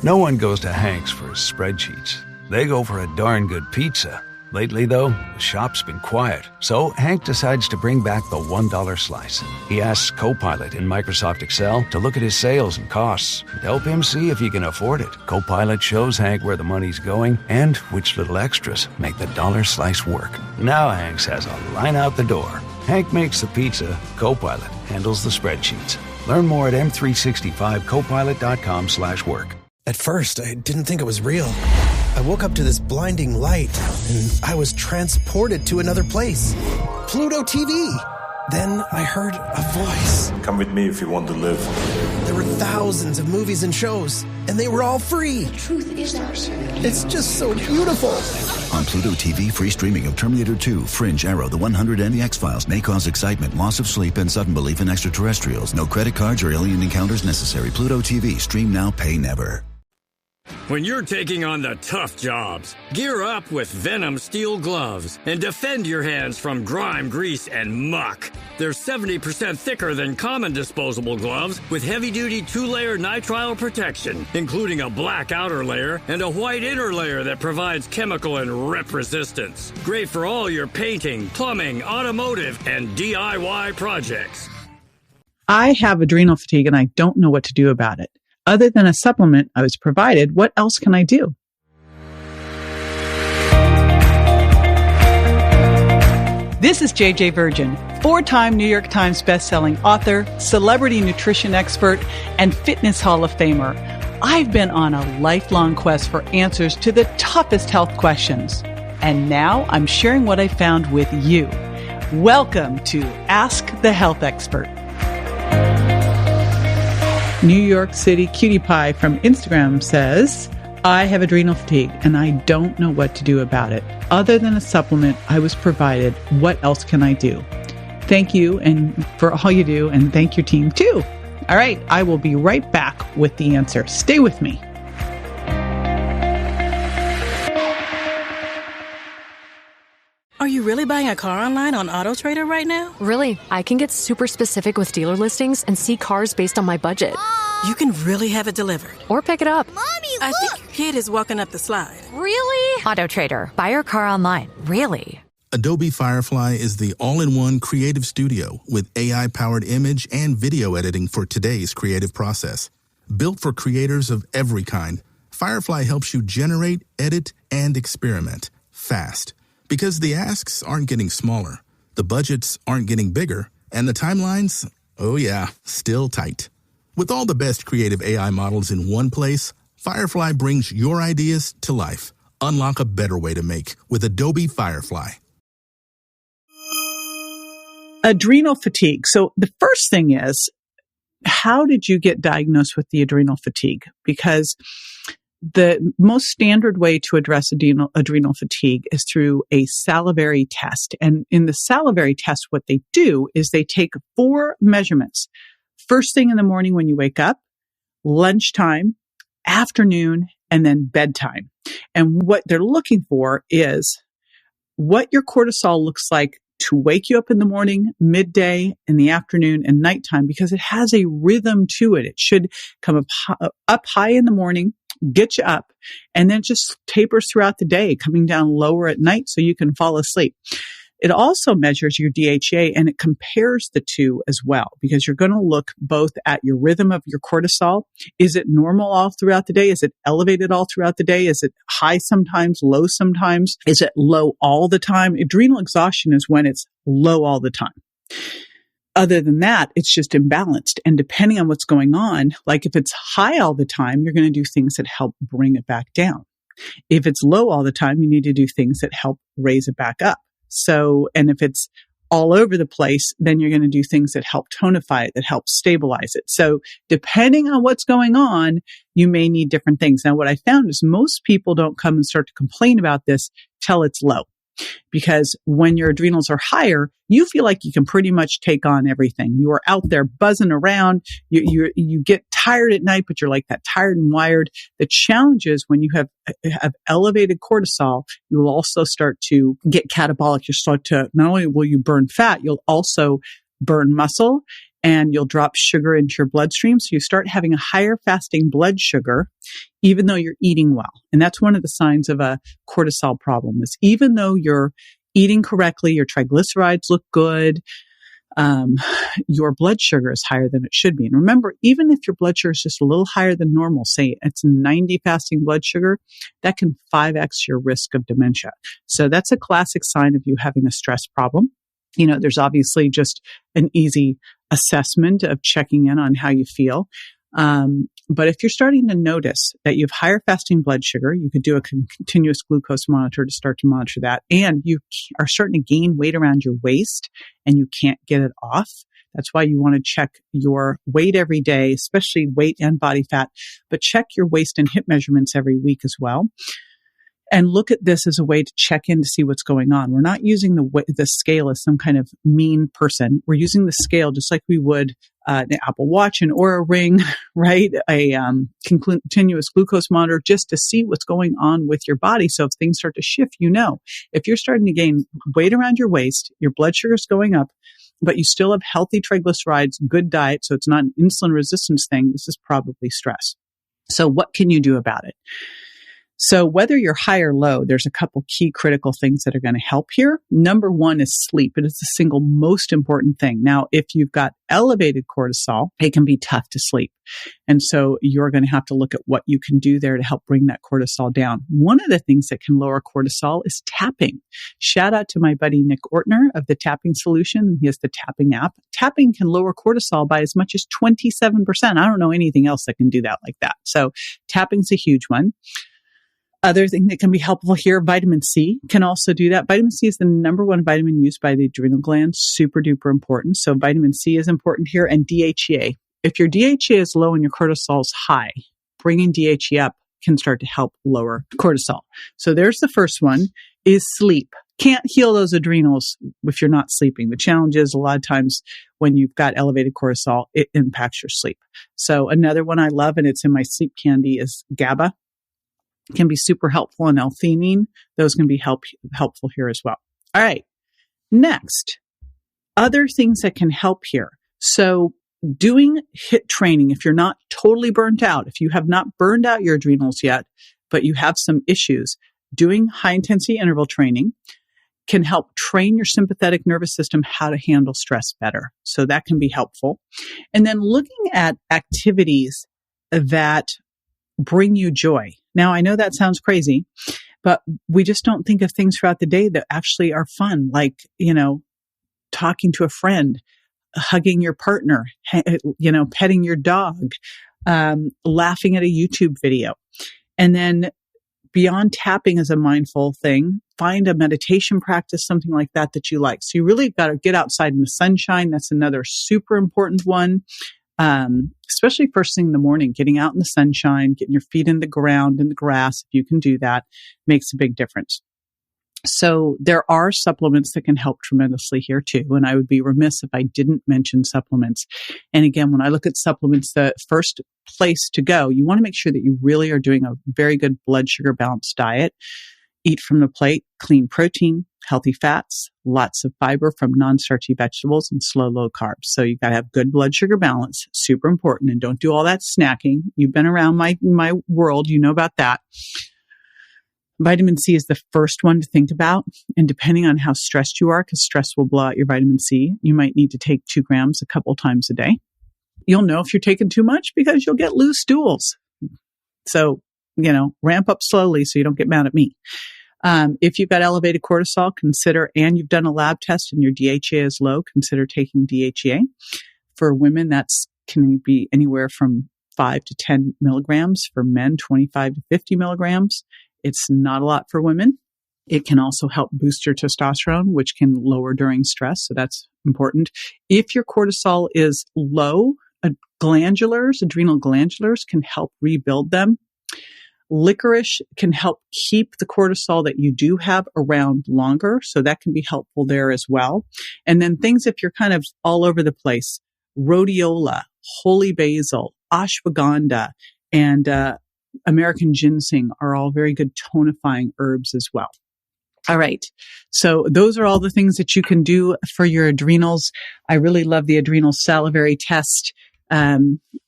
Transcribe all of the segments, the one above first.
No one goes to Hank's for his spreadsheets. They go for a darn good pizza. Lately, though, the shop's been quiet, so Hank decides to bring back the $1 slice. He asks Copilot in Microsoft Excel to look at his sales and costs and help him see if he can afford it. Copilot shows Hank where the money's going and which little extras make the dollar slice work. Now Hank has a line out the door. Hank makes the pizza, Copilot handles the spreadsheets. Learn more at m365copilot.com/work. At first, I didn't think it was real. I woke up to this blinding light, and I was transported to another place. Pluto TV! Then I heard a voice. Come with me if you want to live. There were thousands of movies and shows, and they were all free. The truth is our secret. It's just so beautiful. On Pluto TV, free streaming of Terminator 2, Fringe, Arrow, The 100, and The X-Files may cause excitement, loss of sleep, and sudden belief in extraterrestrials. No credit cards or alien encounters necessary. Pluto TV. Stream now, pay never. When you're taking on the tough jobs, gear up with Venom steel gloves and defend your hands from grime, grease, and muck. They're 70% thicker than common disposable gloves with heavy-duty 2-layer nitrile protection, including a black outer layer and a white inner layer that provides chemical and rip resistance. Great for all your painting, plumbing, automotive, and DIY projects. I have adrenal fatigue and I don't know what to do about it. Other than a supplement I was provided, what else can I do? This is JJ Virgin, 4-time New York Times bestselling author, celebrity nutrition expert, and Fitness Hall of Famer. I've been on a lifelong quest for answers to the toughest health questions. And now I'm sharing what I found with you. Welcome to Ask the Health Expert. New York City Cutie Pie from Instagram says, I have adrenal fatigue and I don't know what to do about it. Other than a supplement I was provided, what else can I do? Thank you and for all you do, and thank your team too. All right, I will be right back with the answer. Stay with me. Are you really buying a car online on AutoTrader right now? Really, I can get super specific with dealer listings and see cars based on my budget. You can really have it delivered. Or pick it up. Mommy, I look! think your kid is walking up the slide. Really? AutoTrader. Buy your car online. Really? Adobe Firefly is the all-in-one creative studio with AI-powered image and video editing for today's creative process. Built for creators of every kind, Firefly helps you generate, edit, and experiment fast. Because the asks aren't getting smaller, the budgets aren't getting bigger, and the timelines, oh yeah, still tight. With all the best creative AI models in one place, Firefly brings your ideas to life. Unlock a better way to make with Adobe Firefly. Adrenal fatigue. So the first thing is, how did you get diagnosed with the adrenal fatigue? Because the most standard way to address adrenal fatigue is through a salivary test. And in the salivary test, what they do is they take 4 measurements. First thing in the morning when you wake up, lunchtime, afternoon, and then bedtime. And what they're looking for is what your cortisol looks like to wake you up in the morning, midday, in the afternoon, and nighttime, because it has a rhythm to it. It should come up high in the morning, get you up, and then it just tapers throughout the day, coming down lower at night so you can fall asleep. It also measures your DHEA and it compares the two as well, because you're going to look both at your rhythm of your cortisol. Is it normal all throughout the day? Is it elevated all throughout the day? Is it high sometimes, low sometimes? Is it low all the time? Adrenal exhaustion is when it's low all the time. Other than that, it's just imbalanced. And depending on what's going on, like if it's high all the time, you're going to do things that help bring it back down. If it's low all the time, you need to do things that help raise it back up. So, and if it's all over the place, then you're going to do things that help tonify it, that help stabilize it. So depending on what's going on, you may need different things. Now, what I found is most people don't come and start to complain about this till it's low. Because when your adrenals are higher, you feel like you can pretty much take on everything. You are out there buzzing around. You get tired at night, but you're like that tired and wired. The challenge is when you have elevated cortisol, you will also start to get catabolic. You start to, not only will you burn fat, you'll also burn muscle and you'll drop sugar into your bloodstream. So you start having a higher fasting blood sugar, even though you're eating well. And that's one of the signs of a cortisol problem is even though you're eating correctly, your triglycerides look good, your blood sugar is higher than it should be. And remember, even if your blood sugar is just a little higher than normal, say it's 90 fasting blood sugar, that can 5x your risk of dementia. So that's a classic sign of you having a stress problem. You know, there's obviously just an easy assessment of checking in on how you feel. But if you're starting to notice that you have higher fasting blood sugar, you could do a continuous glucose monitor to start to monitor that. And you are starting to gain weight around your waist and you can't get it off. That's why you want to check your weight every day, especially weight and body fat, but check your waist and hip measurements every week as well. And look at this as a way to check in to see what's going on. We're not using the scale as some kind of mean person. We're using the scale just like we would an Apple Watch and Oura Ring, right? A continuous glucose monitor just to see what's going on with your body. So if things start to shift, you know. If you're starting to gain weight around your waist, your blood sugar is going up, but you still have healthy triglycerides, good diet, so it's not an insulin resistance thing, this is probably stress. So what can you do about it? So whether you're high or low, there's a couple key critical things that are going to help here. Number one is sleep. It is the single most important thing. Now, if you've got elevated cortisol, it can be tough to sleep. And so you're going to have to look at what you can do there to help bring that cortisol down. One of the things that can lower cortisol is tapping. Shout out to my buddy Nick Ortner of the Tapping Solution. He has the Tapping app. Tapping can lower cortisol by as much as 27%. I don't know anything else that can do that like that. So tapping's a huge one. Other thing that can be helpful here, vitamin C can also do that. Vitamin C is the number one vitamin used by the adrenal glands, super duper important. So vitamin C is important here, and DHEA. If your DHEA is low and your cortisol is high, bringing DHEA up can start to help lower cortisol. So there's the first one, is sleep. Can't heal those adrenals if you're not sleeping. The challenge is a lot of times when you've got elevated cortisol, it impacts your sleep. So another one I love, and it's in my sleep candy, is GABA. Can be super helpful, and L-theanine. Those can be helpful here as well. All right. Next, other things that can help here. So doing HIIT training, if you're not totally burnt out, if you have not burned out your adrenals yet, but you have some issues, doing high intensity interval training can help train your sympathetic nervous system how to handle stress better. So that can be helpful. And then looking at activities that bring you joy. Now, I know that sounds crazy, but we just don't think of things throughout the day that actually are fun, like, talking to a friend, hugging your partner, petting your dog, laughing at a YouTube video. And then beyond tapping as a mindful thing, find a meditation practice, something like that you like. So you really got to get outside in the sunshine. That's another super important one. Especially first thing in the morning, getting out in the sunshine, getting your feet in the ground, in the grass, if you can do that, makes a big difference. So there are supplements that can help tremendously here too. And I would be remiss if I didn't mention supplements. And again, when I look at supplements, the first place to go, you want to make sure that you really are doing a very good blood sugar balanced diet. Eat from the plate, clean protein, healthy fats, lots of fiber from non-starchy vegetables, and low carbs. So you got to have good blood sugar balance, super important. And don't do all that snacking. You've been around my world, you know about that. Vitamin C is the first one to think about. And depending on how stressed you are, because stress will blow out your vitamin C, you might need to take 2 grams a couple times a day. You'll know if you're taking too much because you'll get loose stools. So, ramp up slowly so you don't get mad at me. If you've got elevated cortisol, and you've done a lab test and your DHEA is low, consider taking DHEA. For women, that's can be anywhere from 5 to 10 milligrams. For men, 25 to 50 milligrams. It's not a lot for women. It can also help boost your testosterone, which can lower during stress. So that's important. If your cortisol is low, adrenal glandulars can help rebuild them. Licorice can help keep the cortisol that you do have around longer. So that can be helpful there as well. And then things if you're kind of all over the place, rhodiola, holy basil, ashwagandha, and American ginseng are all very good tonifying herbs as well. All right. So those are all the things that you can do for your adrenals. I really love the adrenal salivary test. I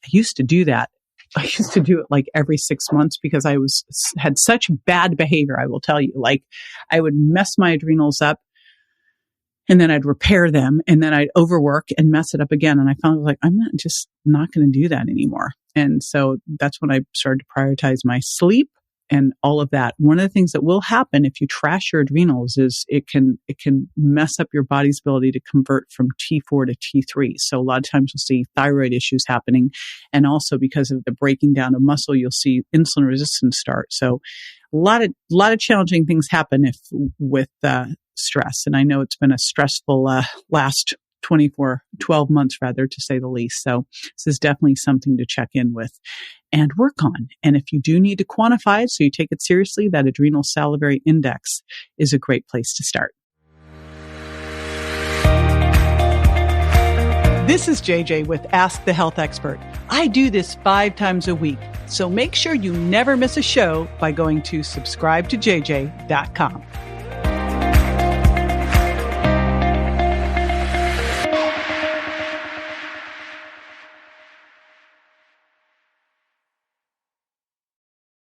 used to do that. I used to do it like every 6 months because I had such bad behavior. I will tell you, like I would mess my adrenals up and then I'd repair them and then I'd overwork and mess it up again. And I found like, I'm not going to do that anymore. And so that's when I started to prioritize my sleep and all of that. One of the things that will happen if you trash your adrenals is it can mess up your body's ability to convert from T4 to T3. So a lot of times you'll see thyroid issues happening. And also because of the breaking down of muscle, you'll see insulin resistance start. So a lot of challenging things happen with stress. And I know it's been a stressful last 12 months rather, to say the least. So this is definitely something to check in with and work on. And if you do need to quantify it so you take it seriously, that adrenal salivary index is a great place to start. This is JJ with Ask the Health Expert. I do this 5 times a week, so make sure you never miss a show by going to subscribetojj.com.